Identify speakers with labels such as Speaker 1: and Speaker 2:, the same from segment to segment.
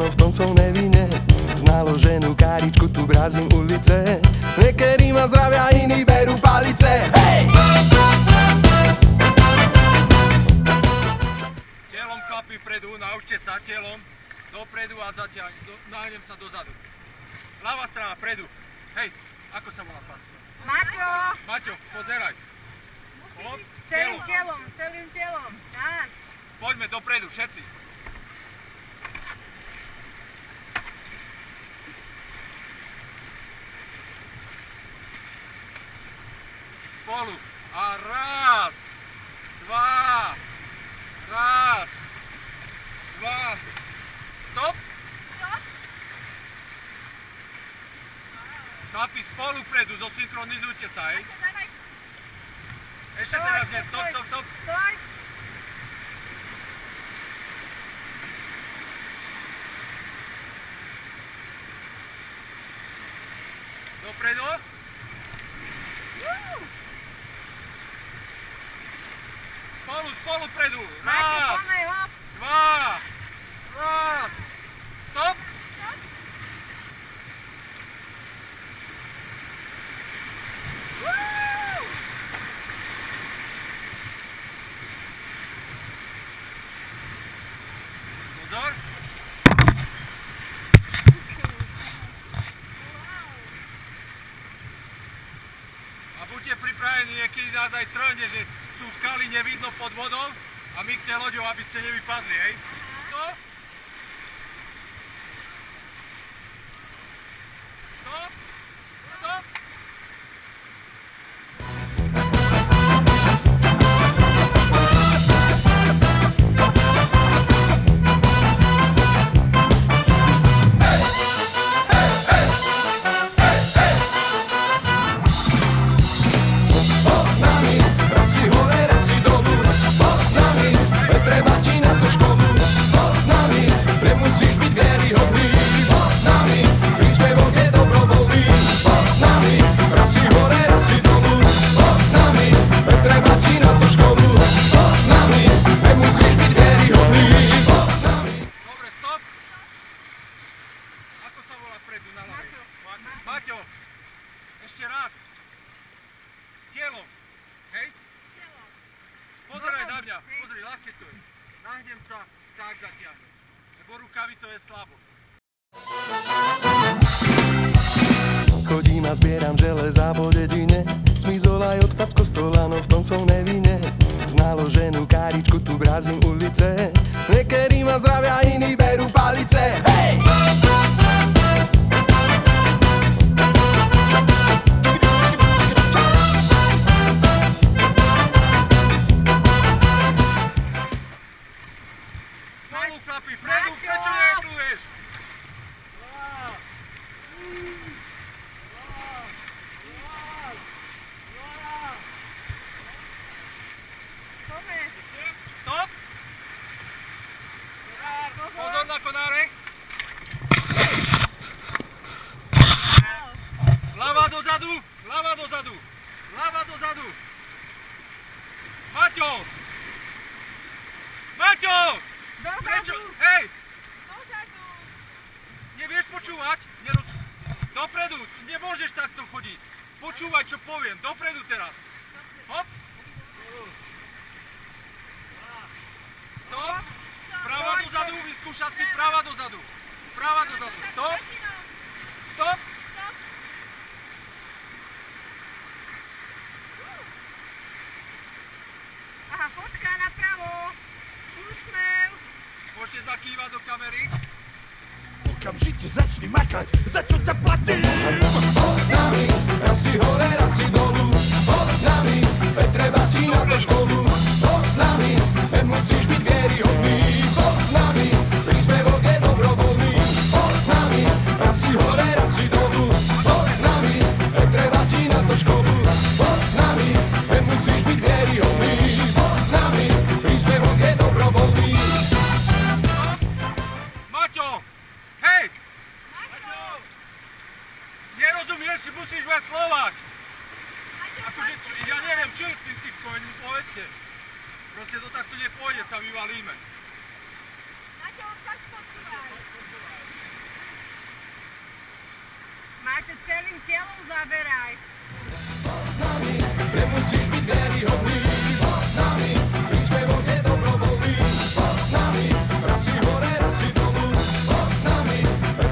Speaker 1: v tom som nevinne. S naloženú káričku tu brázim ulice. Niekedy ma zdravia, iní berú palice. Hej!
Speaker 2: Telom chlapi vpredu, naučte sa telom dopredu a zatiaľ, nájdem sa dozadu. Ľavá strana, vpredu. Hej, ako sa volá pán?
Speaker 3: Maťo!
Speaker 2: Maťo, pozeraj.
Speaker 3: Celým telom. Tak.
Speaker 2: Poďme dopredu, všetci. Spolu. A raz, dva, stop. Chlapi, spolu vpredu, zosynchronizujte sa, hej. Ešte teraz nie, stop.
Speaker 3: Stoj.
Speaker 2: Dopredu. Spolu vpredu. Raz, dva, stop. Pozor. A buďte pripravení, niekedy nás aj trhne, že sú skaly nevidno pod vodou a my k tej loďou, aby ste nevypadli, hej? Stop. Maťo, ešte raz. Telom, hej? Pozeraj na mňa, pozri, ľahké to je. Nahnem sa, tak zatiahnem. Lebo rukami to je slabo.
Speaker 1: Chodím a zbieram železa po dedine. Zmizol aj odpad kostola, no v tom som nevinne. S naloženú káričku tu brázim ulice. Niekedy ma zdravia, iní berú palice. Hej!
Speaker 2: Chlapi, vpredu, prečo nepluješ? Stop! Pozor na konáre! Ľava dozadu! Maťo! Prečo? Hej! Nevieš počúvať? Dopredu, nemôžeš takto chodiť. Počúvaj, čo poviem. Dopredu teraz. Hop! Stop! Prava dozadu, vyskúšať si prava dozadu. Stop! Stop!
Speaker 3: Aha, fotka napravo. Úsmev.
Speaker 2: Môžete zakývať do kamery.
Speaker 4: Okamžite začni makať, za čo ťa platím.
Speaker 1: Poď s nami, raz si hore, raz si dolu. Poď s nami, treba ti na to školu. Poď s nami, nemusíš byť vieryhodný. Poď s nami, príspevok je dobrovoľný. Poď s nami, raz si hore, raz si dolu. Poď s nami, treba ti na to školu. Poď s nami, nemusíš byť vieryhodný. Poď s nami, príspevok je dobrovoľný.
Speaker 2: Maťo! Hej! Nerozumieš, si musíš viac slovať. Akože, ja neviem, čo je s tým typkom, povedzte. Proste to takto nepôjde, sa vyvalíme.
Speaker 3: Maťo, tak počúvaj. Ešte celým telom zaberaj.
Speaker 1: Poď s nami, nemusíš byť vieryhodný. Poď s nami, my sme vo vode dobrovoľní. Poď s nami, raz si hore, raz si dolu. Poď s nami,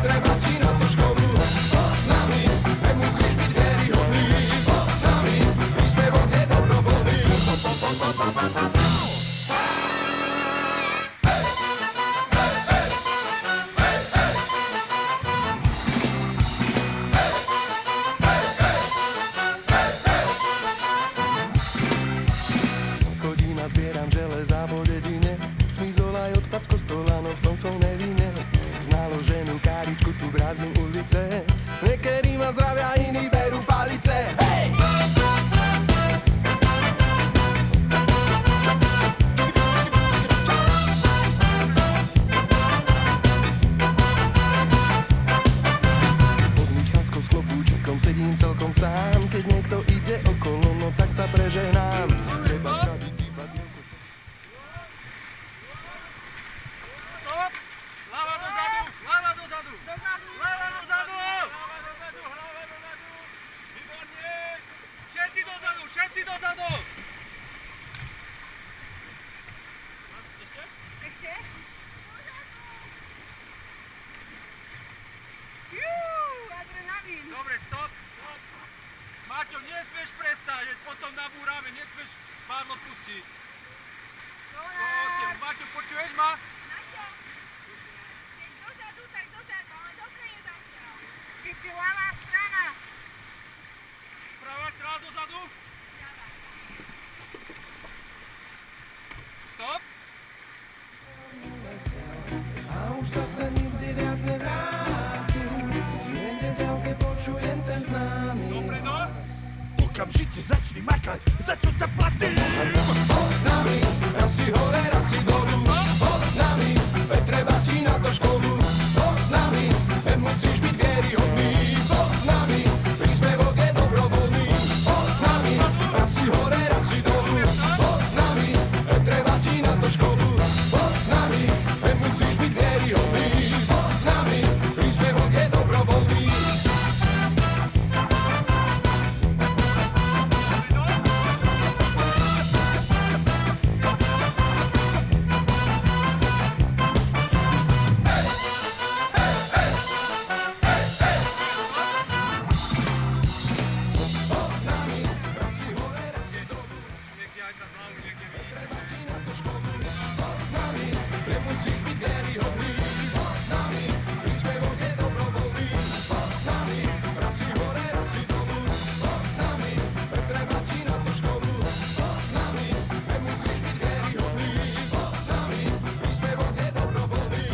Speaker 1: treba ti na to školu. Poď s nami, nemusíš byť vieryhodný. Poď s nami, my sme vo vode dobrovoľní. Chodím a zbieram železa po dedine. Zmizol aj odpad kostola, no v tom som nevine. S naloženú káričku tu brázim ulice. Niekedy ma zdravia, iní berú palice. Hej! Pod Michalskou s klobúčikom sedím celkom sám. Keď niekto ide okolo, no tak sa preženám. Treba spraviť divadielko.
Speaker 2: Stop! Hlava dozadu! Hlava dozadu! Hlava dozadu! Hlava dozadu! Výborne! Všetci dozadu! Všetci dozadu! Ešte?
Speaker 3: Ešte? Juuu, adrenalín.
Speaker 2: Dobre, stop! Maťo, nesmieš prestať, veď potom nabúrame, nesmieš pádlo pustiť. Poďte, Maťo, počuješ ma?
Speaker 3: Naťo, keď dozadu, tak dozadu, ale dobre je zatiaľ. Ty si ľavá strana.
Speaker 2: Pravá strana dozadu? Stop!
Speaker 1: A už zase nikdy viac nevrátim. Niekde v ďalke počujem ten známy.
Speaker 2: Dopredu!
Speaker 4: Okamžite začni makať, za čo ťa platím.
Speaker 1: Poď s nami, raz si hore, raz si dolu. Poď s nami, veď treba ti na to školu. Poď s nami, nemusíš byť vieryhodný. Poď s nami, my sme vo vode dobrovoľní. Poď s nami, raz si hore, raz si dolu. Poď s nami, veď treba ti na to školu. Poď s nami, nemusíš byť vieryhodný. Poď s nami, my sme vo vode dobrovoľní. Poď s nami, raz si hore, raz si dolu.
Speaker 2: Niekde aj za hlavu, niekde vidíte.
Speaker 1: Poď s nami, nemusíš byť vieryhodný. Poď s nami, my sme vo vode dobrovoľní. Poď s nami, raz si hore, raz si dolu. Poď s nami, treba ti na to školu. Poď s nami, nemusíš byť vieryhodný. Poď s nami, my sme vo vode dobrovoľní.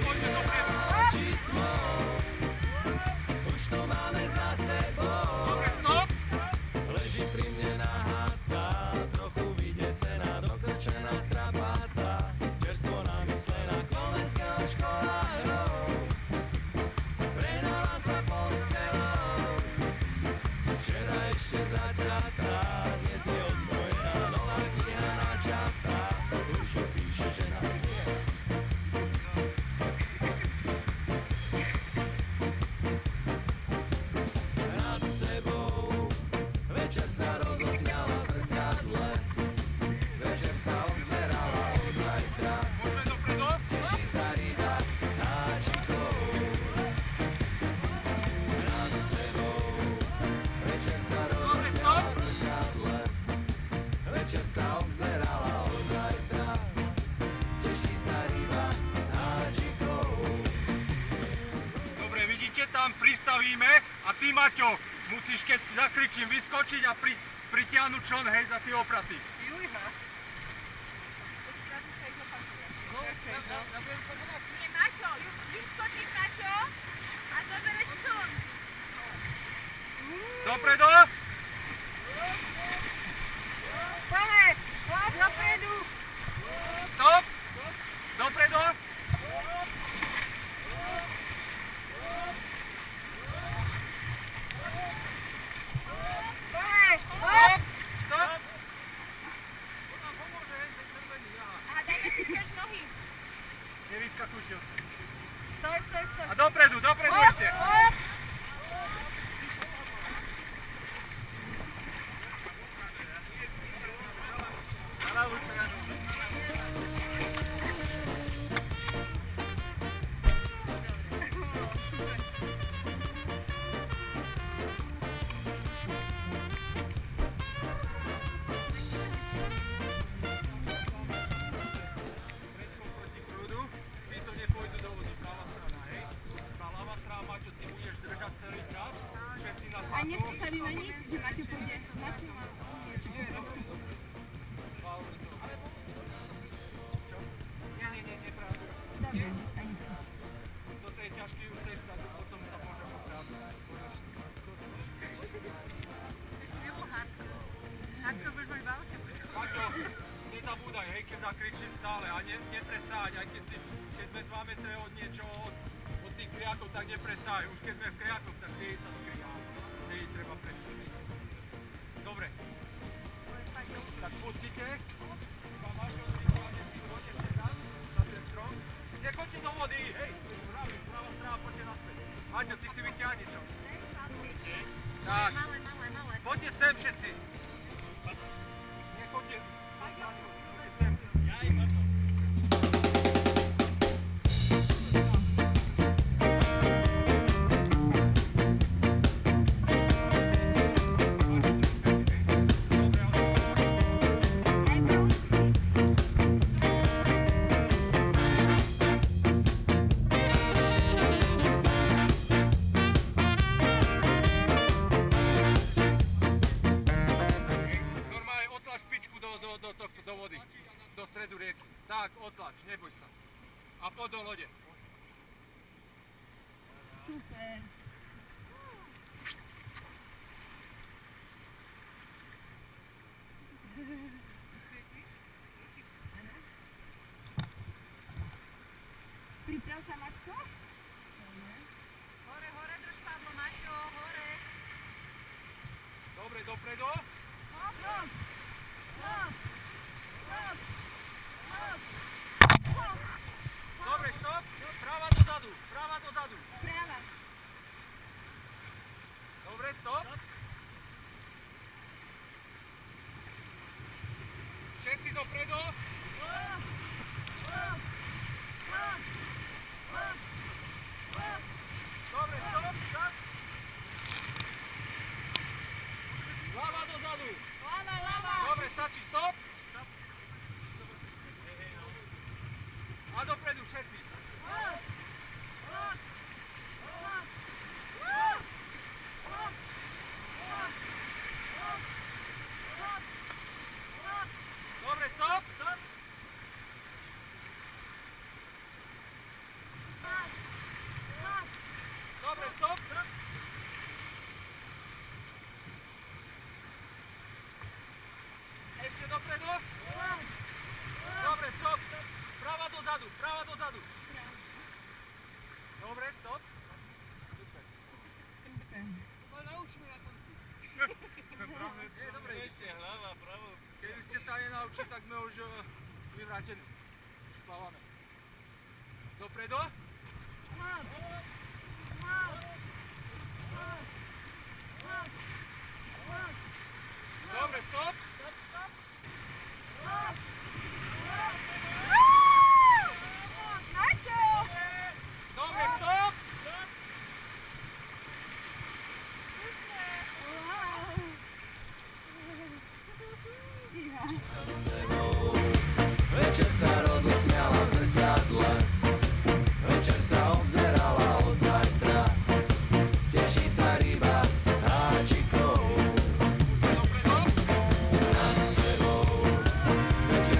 Speaker 2: Poďte dopredu!
Speaker 1: Už to máme za sebou.
Speaker 2: Dobre, stop!
Speaker 1: Leží pri mne nahátá, trochu vydesená, dokrčená strapátá, čerstvo namyslená komenského školárov. Prenala sa postelou, včera ešte zaťatá, dnes je odmojená, nová kniha načatá, už ju píše žena. Nad sebou večer sa rozosmiala v zrkadle, večer sa obzerala od zajtra,
Speaker 2: Poďme dopredu!
Speaker 1: teší sa ryba s háčikou. Nad sebou večer sa rozosmiala v zrkadle, večer sa obzerala od zajtra, teší sa ryba s háčikou.
Speaker 2: Dobre, vidíte, tam pristavíme a ty, Maťo, musíš, keď zakričím, vyskočiť a pritiahnuť čln, hej, za tie opraty.
Speaker 3: Jujha.
Speaker 2: No, ja budem to
Speaker 3: Nie, Maťo, vyskočíš, Maťo, a zober
Speaker 2: Dopredu!
Speaker 3: Pane, poď dopredu.
Speaker 2: Stop! Dopredu!
Speaker 3: Pane,
Speaker 2: Stop! Stop!
Speaker 3: a dajme si tiež nohy.
Speaker 2: Nevyskakujte.
Speaker 3: Stoj.
Speaker 2: A dopredu ešte. Na ľavú stranu. Predkom proti prúdu, títo nepôjdu do vody, pravá strana, hej? Tá ľavá strana, Maťo, ty budeš držať celý čas, všetci na
Speaker 3: A
Speaker 2: zlato.
Speaker 3: nepredstavíme nič, že máte pôjde.
Speaker 2: Nie, dobre. Power to. Čo? Nie, nepravdu.
Speaker 3: Dobre,
Speaker 2: Do tej ťažkej už tej strany, potom sa môže popravdu.
Speaker 3: Hádko budeš mať veľké.
Speaker 2: Maťo, nezabúdaj, hej, keď zakričím stále a neprestáť, aj keď sme 2 metre od niečo, od tých kriakov, tak neprestáť. Už keď sme v kriakoch, tak nie sa skriá. Nie treba prestať. Dobre. Tak pustite. Iba Maťo, vyhľadne si v vode teraz, na ten strom. Nechoďte do vody, hej, práva strana, poďte naspäť. Maťo, ty si vyťahni čo? Tak.
Speaker 3: Malé.
Speaker 2: Poďte sem všetci. Nechoďte. Poďte sem. Normálne otlač špičku do vody, do stredu rieky. Tak, otlač, neboj sa. A poď do lode.
Speaker 3: Super. Priprav sa, Maťko. Hore, drž Pavlo, Maťo, hore.
Speaker 2: Dobre, dopredu.
Speaker 3: Hop.
Speaker 2: Dobre, stop. Práva dozadu.
Speaker 3: Práva.
Speaker 2: Dobre, stop. Všetci dopredu. Dobre, stop. Tak. Hlava dozadu.
Speaker 3: Lava.
Speaker 2: Dobre, stačí, stop. A dopredu všetci. Dobre, stop. Dobre, stop. Ešte dopredu. Dobre, stop. Práva dozadu. Dobre, stop. Super. To naučíme na konci. Nie, dobre, ešte hlava, pravo. Keby ste sa nenaučili, tak sme už vyvrátení. Už plávame. Dopredu. Dobre, stop. Dobre, stop.
Speaker 1: Večer sa rozosmiala v zrkadle, večer sa obzerala od zajtra. Teší sa ryba s háčikou
Speaker 2: Dopredu.
Speaker 1: nad sebou. Večer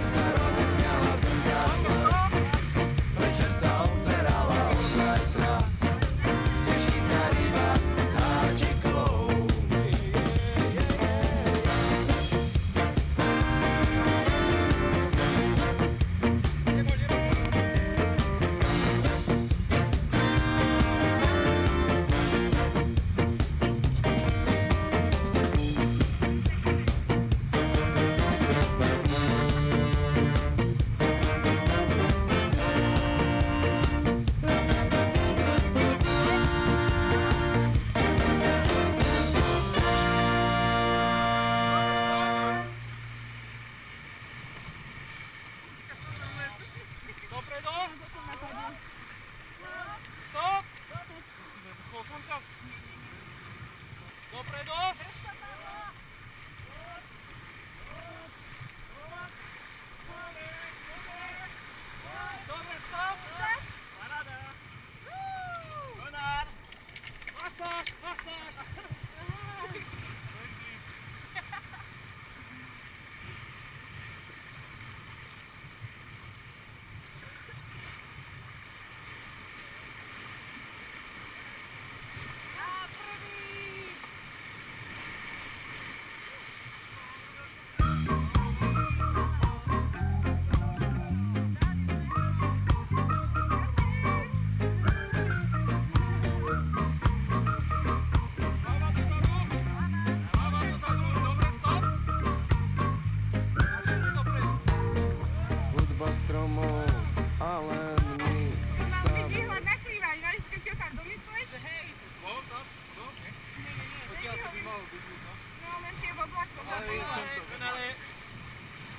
Speaker 2: Ale je v tomto finále.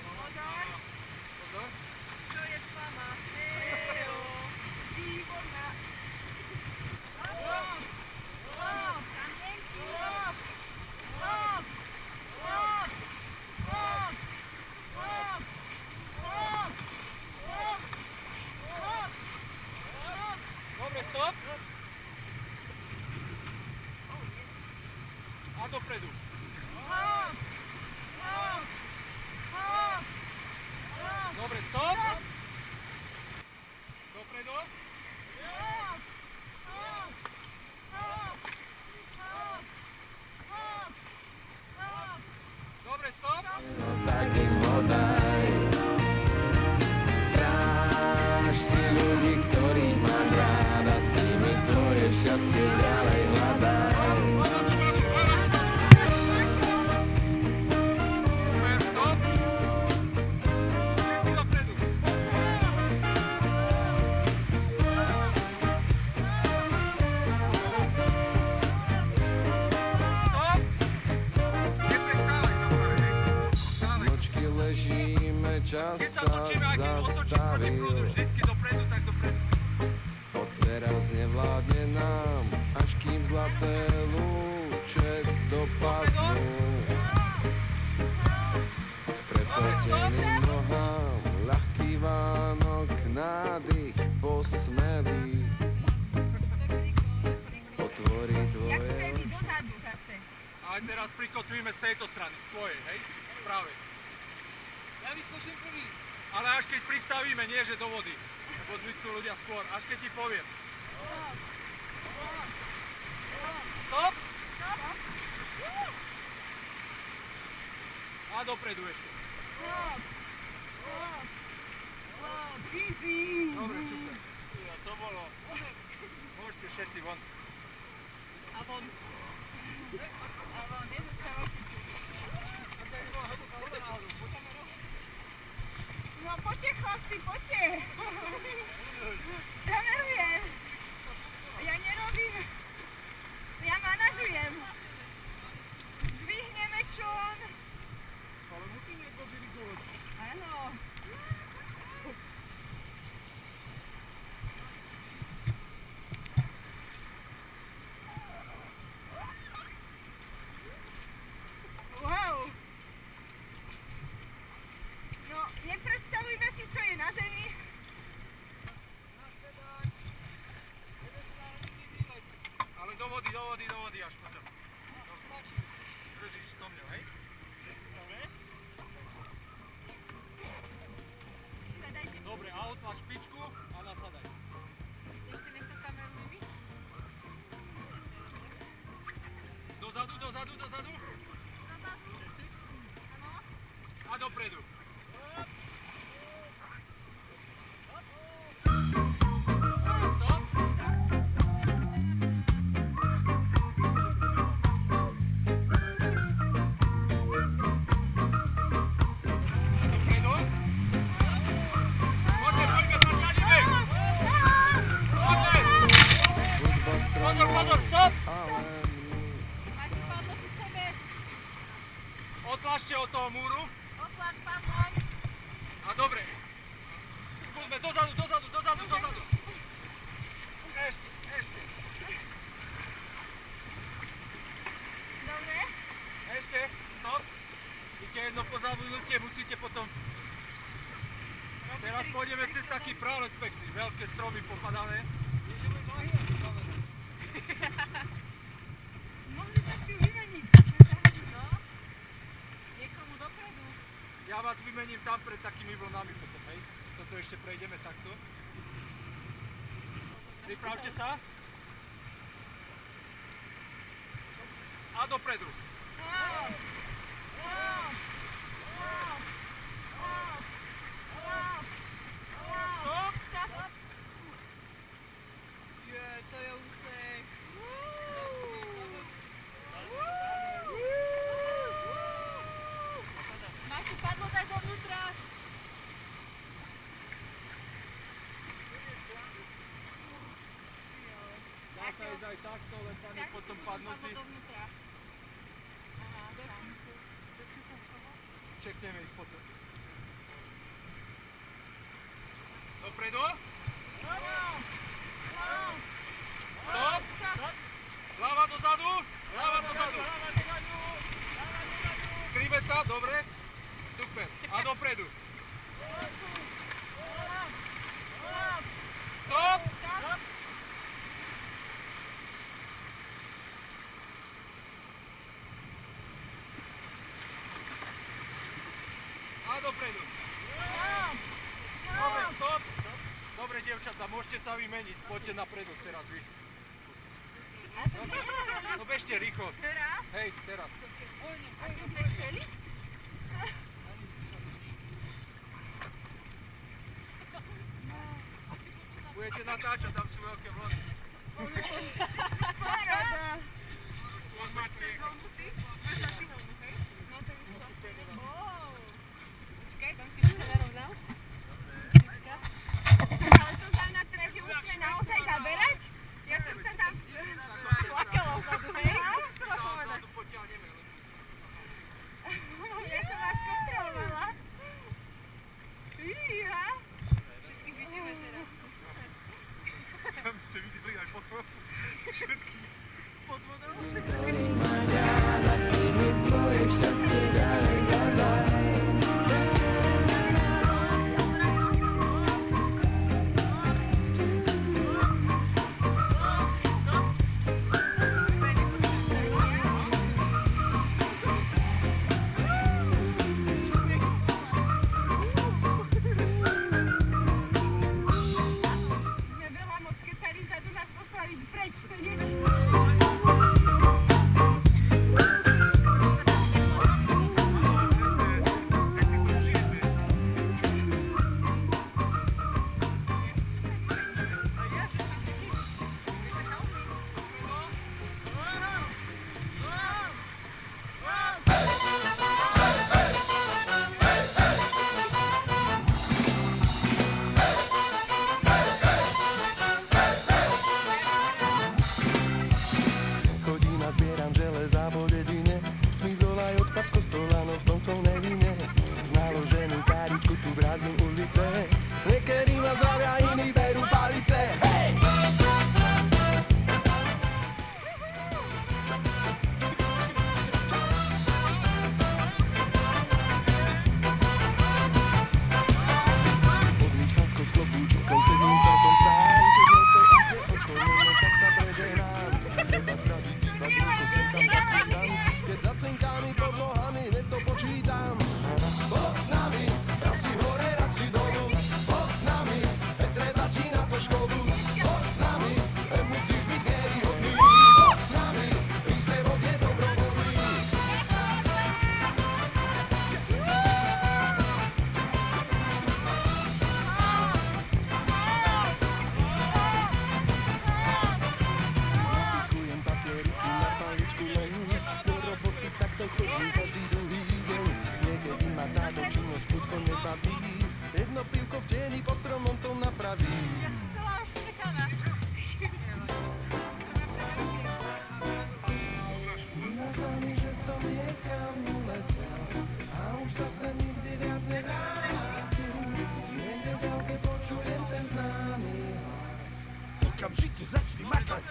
Speaker 3: Pozor.
Speaker 2: Pozor.
Speaker 3: Čo je s vama? Heo. Výborná. Hop. Hop. Tam menší. Hop. Hop. Hop. Hop. Hop. Hop. Hop. Hop. Hop.
Speaker 2: Dobre, stop. A dopredu.
Speaker 3: Hop. Hop. Hop. Hop.
Speaker 2: Dobre, stop. Dopredu.
Speaker 3: Hop. Hop. Hop. Hop. Hop. Hop.
Speaker 2: Dobre, stop.
Speaker 1: No tak im ho daj. Stráž si ľudí, ktorých máš rád a s nimi svoje šťastie ďalej hľadaj.
Speaker 2: Super, stop. Všetci dopredu. Stop. Neprestávaj tam práve, hej. Stále.
Speaker 1: Nočky ležíme, čas
Speaker 2: Keď sa
Speaker 1: sa
Speaker 2: točíme, ak otočíš proti
Speaker 1: zastavil.
Speaker 2: prúdu, vždycky dopredu, tak dopredu.
Speaker 1: Odteraz nevládne nám, až kým zlaté lúče dopadnú. K prepleteným nohám ľahký Vánok, nádych posmelý. Otvorí
Speaker 3: Jak
Speaker 1: tvoje
Speaker 3: vtedy
Speaker 1: oči.
Speaker 3: dozadu zase.
Speaker 2: A teraz prikotvíme z tejto strany, z tvojej, hej? Práve. Ja vyskočím prvý. Ale až keď pristavíme, nie že do vody. Lebo zvyknú ľudia skôr, až keď ti poviem. Stop! A dopredu ešte.
Speaker 3: Hop. Hop. Hop. Easy.
Speaker 2: Dobre, super. Ja, to bolo. Môžete všetci von.
Speaker 3: A von. A von, nezostávaj si tu. No poďte chlapci, poďte. Kamerujem. Ja nerobím. Ja manažujem. Zdvihneme čln.
Speaker 2: Ale musí niekto dirigovať.
Speaker 3: Áno. Wow. No, nepredstavujme si, čo je na zemi.
Speaker 2: Ale do vody až potom. Držíš to mňa, hej?
Speaker 3: Zadajte.
Speaker 2: Dobre, a otváč špičku a nasadaj.
Speaker 3: Ešte nech to kameru neví.
Speaker 2: Dozadu.
Speaker 3: Zadadu. Áno.
Speaker 2: A dopredu. Stop. Dopredu. Poďme, zaťahnime. Poďme.
Speaker 1: Hudba stranou,
Speaker 2: Pozor, stop.
Speaker 1: ale
Speaker 3: Máte padlo pri sebe.
Speaker 2: Otlačte od toho múru.
Speaker 3: Otlač padlom.
Speaker 2: A dobre. Skúsme dozadu. Ešte.
Speaker 3: Dobre.
Speaker 2: Ešte. Stop. Víte, jedno pozabudnutie musíte potom. Teraz pôjdeme cez taký prálec pekný. Veľké stromy popadané.
Speaker 3: Mohli sme si ju vymeniť. No. Niekomu dopredu.
Speaker 2: Ja vás vymením tam pred takými vlnami potom, hej? Toto ešte prejdeme takto. Pripravte sa. A dopredu.
Speaker 3: Hop. Hop. Hop. Hop. Hop. Hop. Stop. Je, to je úsek. Máte padlo dať dovnútra.
Speaker 2: Dá sa ísť aj takto, len tam je potom padnutý.
Speaker 3: Padlo dovnútra. Aha, tam.
Speaker 2: čekneme ich potom. Dopredu. Stop. Hlava dozadu. Hlava dozadu. Skrive sa, dobre. Super. A dopredu. Stop. A dopredu. Dobre, stop. Dobre, dievčatá, môžete sa vymeniť. Poďte napredu teraz vy. Dobre. No bežte rýchlo.
Speaker 3: Teraz?
Speaker 2: Hej, teraz.
Speaker 3: A čo ste chceli?
Speaker 2: Budete natáčať, tam sú veľké vlny.
Speaker 3: Paráda.
Speaker 2: Odmatne.
Speaker 3: Počkaj, tam si to narovnal. Ale to znamená teraz, že musíme naozaj zaberať? Ja som sa tam plakala vzadu, hej?
Speaker 2: Zadu potiahneme.
Speaker 3: Ja som vás kontrolovala. Iha. Všetkých vidíme teraz.
Speaker 2: Tam ste videli aj potom všetky pod vodou.
Speaker 1: Máš ráda si mi svoje šťastie ďalej hľadaj.
Speaker 3: Nebyla moc, keď tady zadu nás poslali preč, to nevieš.
Speaker 1: Chodím a zbieram železa po dedine, zmizol aj odpad kostola, no v tom som nevine. S naloženú káričku tu brázim ulice, niekedy ma zdravia, iní berú palice. Hej! Pod Michanskou s klobúčkou sedím celkom sám, keď niekto ide okolo, no tak sa preženám. Treba spraviť iba druhko, sem tam zacítam, keď zacinkány pod nohami, hneď to počítam. Poď s nami, raz si hore, raz si dolu, poď s nami, veď treba ti na to školu. Poď s nami, veď musíš byť nevýhodný, poď s nami, príspevok je dobrovoľný. Vypichujem papieriky na paličku len, do roboty takto chodím každý druhý deň. Niekedy ma táto činnosť prudko nebaví, jedno pivko v tieni pod stromom to napraví. Sníva sa mi, že som niekam uletel a už zase nikdy viac nevrátim. Niekde v ďalke počujem ten známy hlas.
Speaker 4: Okamžite začni makať,